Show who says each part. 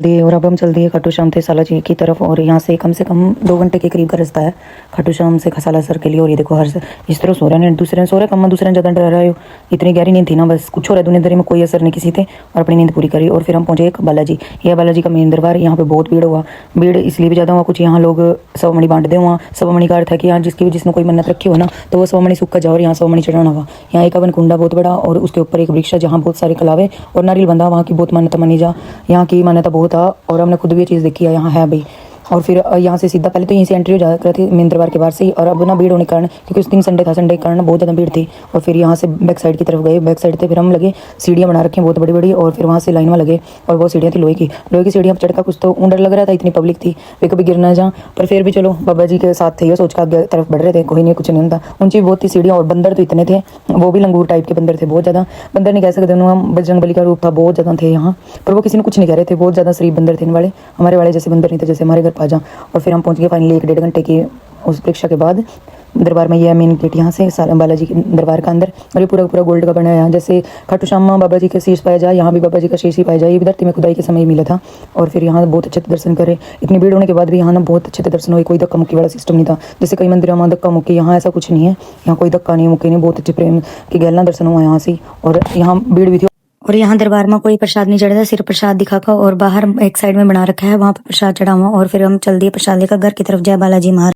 Speaker 1: दिए और अब हम चल दिए खाटू श्याम थे साला जी की तरफ और यहाँ से कम 2 घंटे के करीब का रास्ता है खाटू श्याम से खसाला सर के लिए। और ये देखो हर इस तरह सो रहे हैं, दूसरे सो रहे कम दूसरे ज़्यादा डर रहा हो। इतनी गहरी नींद थी ना, बस कुछ हो रहा है दुनियादारी में कोई असर नहीं किसी थे और अपनी नींद पूरी करी। और फिर हम पहुंचे एक बालाजी, यह बालाजी का मेन दरबार। यहाँ पे बहुत भीड़ हुआ, भीड़ इसलिए भी ज़्यादा हुआ कुछ यहाँ लोग सवमणि बांटते हुआ। सवमणि का अर्थ है कि यहाँ जिसने कोई मन्नत रखी हो ना तो वो सवमणि सूख जाओ और यहाँ सवमणि चढ़ाना हुआ। यहाँ एक अवन कुंडा बहुत बड़ा और उसके ऊपर एक वृक्ष जहाँ बहुत सारे कलावे और नारियल बंधा, वहाँ की बहुत मान्यता मानी जा, यहाँ की मान्यता बहुत था और हमने खुद भी ये चीज़ देखी है यहाँ है भाई। और फिर यहाँ से सीधा पहले तो यहीं से एंट्री हो जाया करती थी मेन दरबार के बाहर से ही। और अब ना भीड़ होने के कारण, क्योंकि उस दिन संडे था, संडे के कारण बहुत ज़्यादा भीड़ थी। और फिर यहाँ से बैक साइड की तरफ गए, बैक साइड थे फिर हम लगे सीढ़ियाँ बना रखी हैं बहुत बड़ी बड़ी और फिर वहाँ से लाइन में लगे और वो सीढ़ियाँ थी लोहे की सीढ़ियाँ पर चढ़कर कुछ तो डर लग रहा था, इतनी पब्लिक थी वे कभी गिर ना जा। पर फिर भी चलो बाबा जी के साथ थे, ये सोच कर आगे तरफ बढ़ रहे थे, कोई नहीं कुछ नहीं होता। ऊँची बहुत थी सीढ़ियाँ और बंदर तो इतने थे, वो भी लंगूर टाइप के बंदर थे बहुत ज़्यादा। बंदर नहीं कह सकते हम, बजरंग बली का रूप था, बहुत ज़्यादा थे यहाँ पर वो किसी ने कुछ नहीं कह रहे थे, बहुत ज़्यादा शरीफ बंदर थे इन वाले। हमारे वाले जैसे बंदर नहीं थे जैसे हमारे घर पाजा। और फिर हम पहुँच गए फाइनली 1-1.5 घंटे की उस परीक्षा के बाद दरबार में। यह मेन गेट यहाँ से बालाजी के दरबार का अंदर। और ये पूरा पूरा गोल्ड का बना है। यहाँ जैसे खाटू श्याम बाबा जी का शीश पाया जाए, यहाँ भी बाबा जी का शीश ही पाया जाए। ये भी धरती में खुदाई के समय मिला था। और फिर यहाँ बहुत अच्छे दर्शन करे, इतनी भीड़ होने के बाद भी यहाँ ना बहुत अच्छे दर्शन हुए, कोई धक्का मुक्की वाला सिस्टम नहीं था जैसे कई मंदिरों में धक्का मुक्की, यहाँ ऐसा कुछ नहीं है। यहाँ कोई धक्का नहीं मुक्की नहीं, बहुत अच्छे प्रेम की गहला दर्शन हुआ यहाँ से। और यहाँ भीड़ भी थी।
Speaker 2: और यहाँ दरबार में कोई प्रसाद नहीं चढ़ता, सिर्फ प्रसाद दिखाकर और बाहर एक साइड में बना रखा है, वहाँ पे प्रसाद चढ़ा हुआ। और फिर हम चल दिए प्रसाद लेकर घर की तरफ। जय बालाजी महाराज।